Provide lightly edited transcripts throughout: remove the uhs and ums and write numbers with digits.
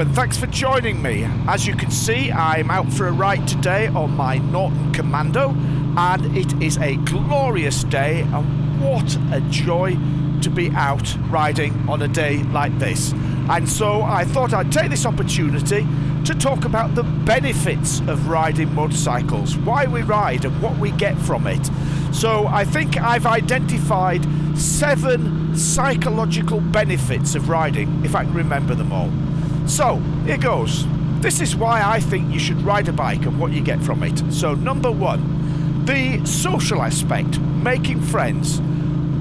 and thanks for joining me. As you can see, I'm out for a ride today on my Norton Commando, and it is a glorious day, and what a joy to be out riding on a day like this. And so I thought I'd take this opportunity to talk about the benefits of riding motorcycles, why we ride and what we get from it. So I think I've identified 7 psychological benefits of riding, if I can remember them all. So here goes. This is why I think you should ride a bike and what you get from it. So number 1, the social aspect, making friends.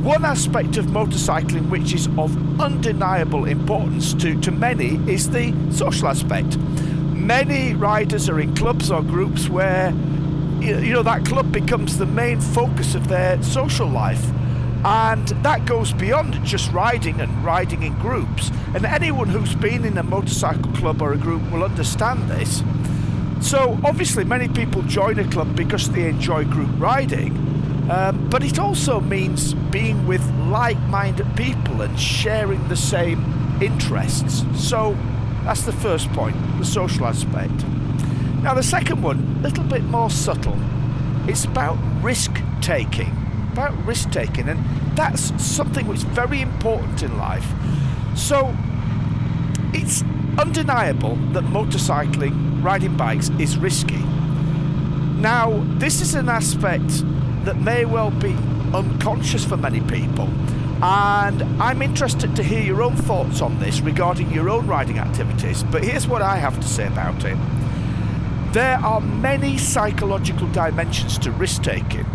One aspect of motorcycling which is of undeniable importance to many is the social aspect. Many riders are in clubs or groups where that club becomes the main focus of their social life, and that goes beyond just riding and riding in groups, and anyone who's been in a motorcycle club or a group will understand this. So obviously many people join a club because they enjoy group riding, but it also means being with like-minded people and sharing the same interests. So that's the first point, the social aspect. Now the second one, a little bit more subtle. It's about risk-taking. And that's something which is very important in life. So it's undeniable that motorcycling, riding bikes, is risky. Now this is an aspect that may well be unconscious for many people, and I'm interested to hear your own thoughts on this regarding your own riding activities, but here's what I have to say about it. There are many psychological dimensions to risk-taking.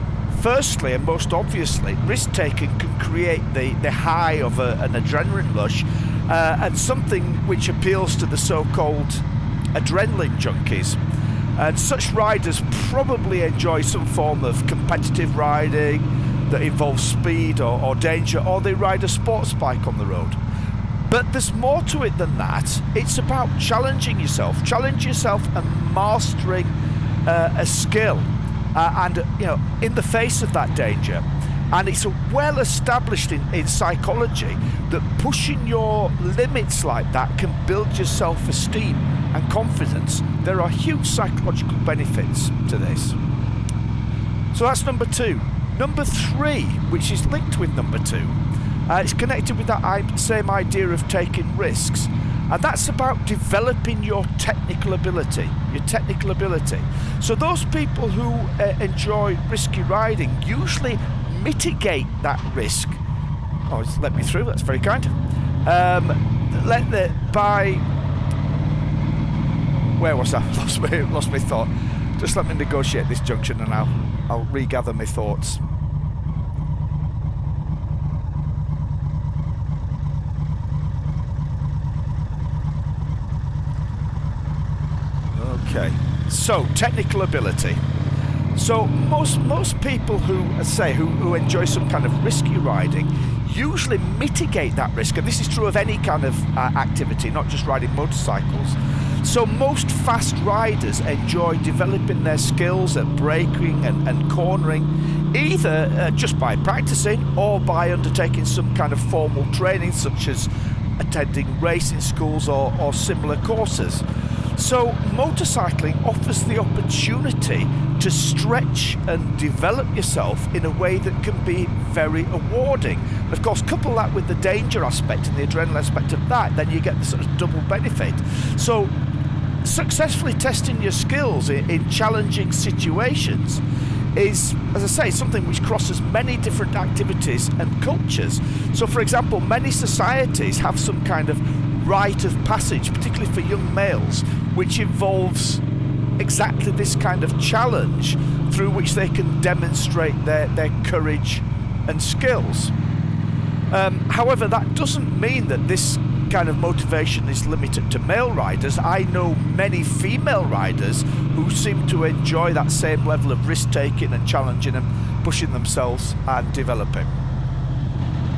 Firstly, and most obviously, risk-taking can create the high of an adrenaline rush, and something which appeals to the so-called adrenaline junkies. And such riders probably enjoy some form of competitive riding that involves speed or danger, or they ride a sports bike on the road. But there's more to it than that. It's about challenging yourself and mastering a skill, and in the face of that danger. And it's well established in psychology that pushing your limits like that can build your self-esteem and confidence. There are huge psychological benefits to this. So that's number 2. Number 3, which is linked with number 2, it's connected with that same idea of taking risks, and that's about developing your technical ability. So those people who enjoy risky riding usually mitigate that risk. Oh, it's let me through, that's very kind. Where was I? Lost my thought. Just let me negotiate this junction and I'll regather my thoughts. Okay, so technical ability. So most people who enjoy some kind of risky riding usually mitigate that risk, and this is true of any kind of activity, not just riding motorcycles. So most fast riders enjoy developing their skills at braking and cornering, either just by practicing or by undertaking some kind of formal training, such as attending racing schools or similar courses. So motorcycling offers the opportunity to stretch and develop yourself in a way that can be very rewarding. Of course, couple that with the danger aspect and the adrenaline aspect of that, then you get the sort of double benefit. So successfully testing your skills in challenging situations is, as I say, something which crosses many different activities and cultures. So for example, many societies have some kind of rite of passage, particularly for young males, which involves exactly this kind of challenge through which they can demonstrate their courage and skills. However, that doesn't mean that this kind of motivation is limited to male riders. I know many female riders who seem to enjoy that same level of risk-taking and challenging and pushing themselves and developing.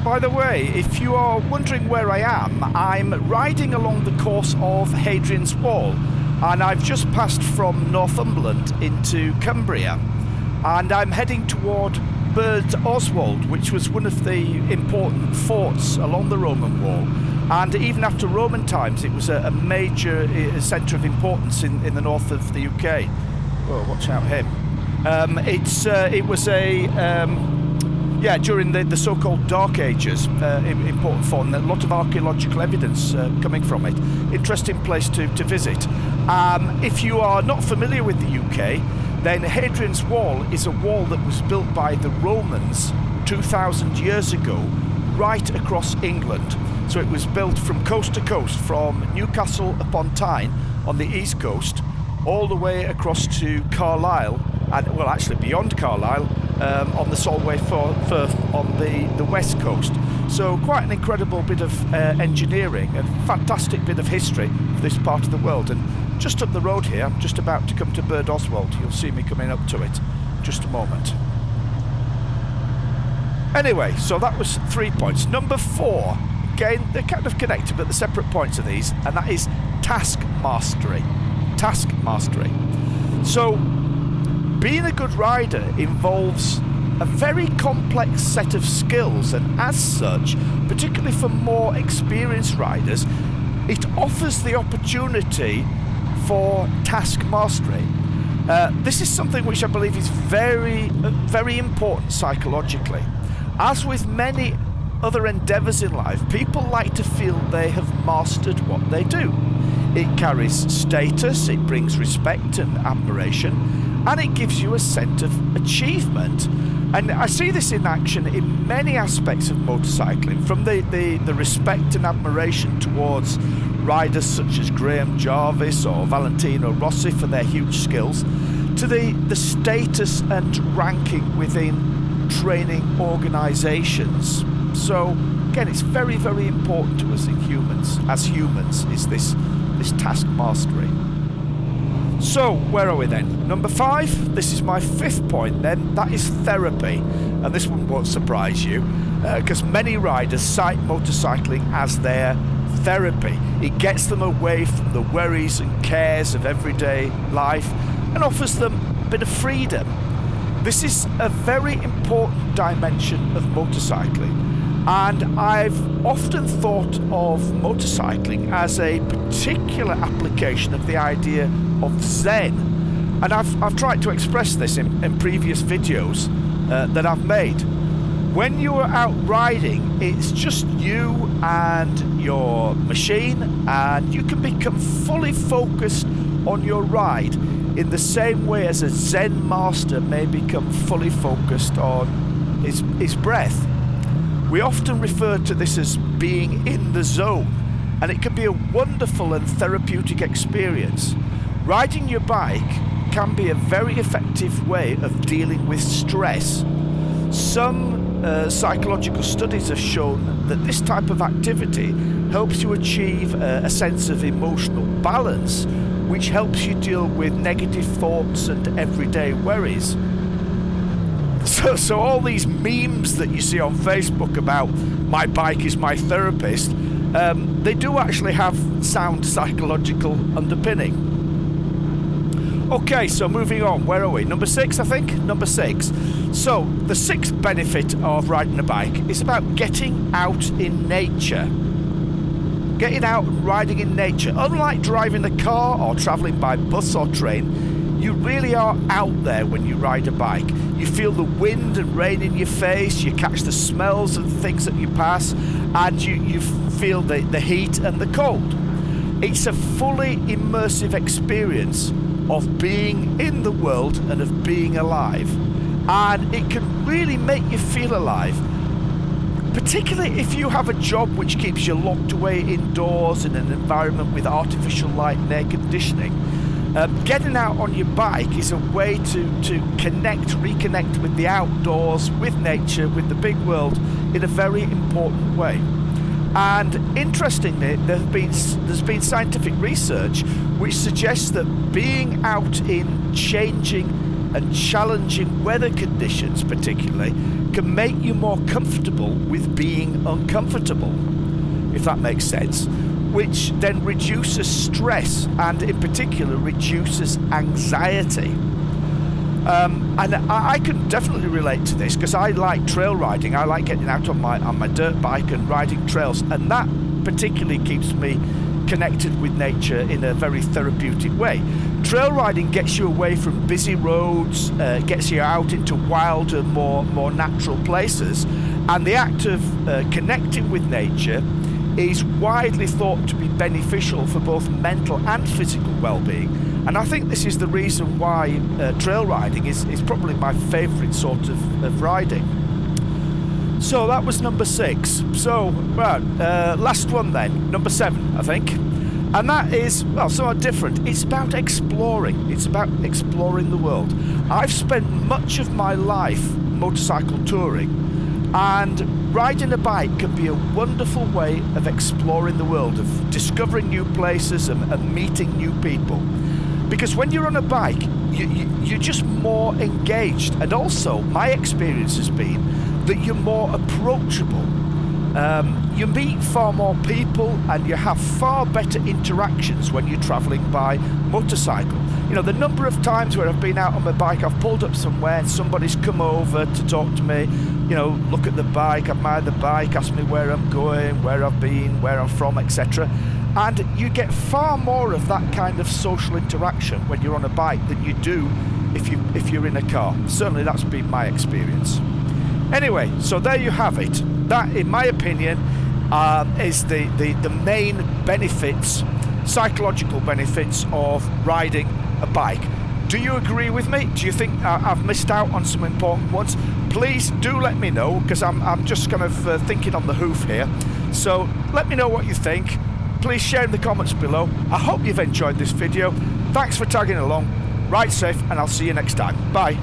By the way, if you are wondering where I am, I'm riding along the course of Hadrian's Wall, and I've just passed from Northumberland into Cumbria, and I'm heading toward Bird Oswald, which was one of the important forts along the Roman wall. And even after Roman times, it was a major centre of importance in the north of the UK. Oh, watch out him. It was during the so-called Dark Ages, important for, and a lot of archaeological evidence coming from it. Interesting place to visit. If you are not familiar with the UK, then Hadrian's Wall is a wall that was built by the Romans 2,000 years ago, right across England. So it was built from coast to coast, from Newcastle upon Tyne on the east coast, all the way across to Carlisle, and well, actually beyond Carlisle, on the Solway Firth on the west coast. So quite an incredible bit of engineering and fantastic bit of history for this part of the world. And just up the road here, I'm just about to come to Bird Oswald. You'll see me coming up to it. Just a moment. Anyway, so that was 3 points. Number 4, again, they're kind of connected, but they're separate points of these, and that is task mastery. Task mastery. So, being a good rider involves a very complex set of skills, and as such, particularly for more experienced riders, it offers the opportunity for task mastery. This is something which I believe is very, very important psychologically. As with many other endeavours in life, people like to feel they have mastered what they do. It carries status, it brings respect and admiration, and it gives you a sense of achievement. And I see this in action in many aspects of motorcycling, from the respect and admiration towards riders such as Graham Jarvis or Valentino Rossi for their huge skills, to the status and ranking within training organisations. So again, it's very, very important to us as humans, is this task mastery. So where are we then? Number 5, this is my 5th point then, that is therapy. And this one won't surprise you, because many riders cite motorcycling as their therapy. It gets them away from the worries and cares of everyday life and offers them a bit of freedom. This is a very important dimension of motorcycling, and I've often thought of motorcycling as a particular application of the idea of Zen, and I've tried to express this in previous videos that I've made. When you are out riding, it's just you and your machine, and you can become fully focused on your ride in the same way as a Zen master may become fully focused on his breath. We often refer to this as being in the zone, and it can be a wonderful and therapeutic experience. Riding your bike can be a very effective way of dealing with stress. Some psychological studies have shown that this type of activity helps you achieve a sense of emotional balance, which helps you deal with negative thoughts and everyday worries. So all these memes that you see on Facebook about my bike is my therapist, they do actually have sound psychological underpinning. Okay, so moving on, where are we? Number 6, I think? Number 6. So, the 6th benefit of riding a bike is about getting out in nature. Getting out and riding in nature. Unlike driving a car or travelling by bus or train, you really are out there when you ride a bike. You feel the wind and rain in your face, you catch the smells of the things that you pass, and you feel the heat and the cold. It's a fully immersive experience of being in the world and of being alive, and it can really make you feel alive, particularly if you have a job which keeps you locked away indoors in an environment with artificial light and air conditioning. Getting out on your bike is a way to reconnect with the outdoors, with nature, with the big world in a very important way. And interestingly, there's been scientific research which suggests that being out in changing and challenging weather conditions particularly can make you more comfortable with being uncomfortable, if that makes sense, which then reduces stress and in particular reduces anxiety. And I can definitely relate to this because I like trail riding. I like getting out on my dirt bike and riding trails, and that particularly keeps me connected with nature in a very therapeutic way. Trail riding gets you away from busy roads, gets you out into wilder, more natural places, and the act of connecting with nature is widely thought to be beneficial for both mental and physical well-being. And I think this is the reason why trail riding is probably my favourite sort of riding. So that was number 6. So, right, last one then, number 7, I think. And that is, well, somewhat different. It's about exploring. It's about exploring the world. I've spent much of my life motorcycle touring, and riding a bike can be a wonderful way of exploring the world, of discovering new places and meeting new people. Because when you're on a bike, you're just more engaged. And also, my experience has been that you're more approachable. You meet far more people and you have far better interactions when you're travelling by motorcycle. You know, the number of times where I've been out on my bike, I've pulled up somewhere and somebody's come over to talk to me, you know, look at the bike, admire the bike, ask me where I'm going, where I've been, where I'm from, etc. And you get far more of that kind of social interaction when you're on a bike than you do if you're in a car. Certainly that's been my experience. Anyway, so there you have it. That, in my opinion, is the main benefits, psychological benefits of riding a bike. Do you agree with me? Do you think I've missed out on some important ones? Please do let me know, because I'm just kind of thinking on the hoof here. So let me know what you think. Please share in the comments below. I hope you've enjoyed this video. Thanks for tagging along. Ride safe, and I'll see you next time. Bye.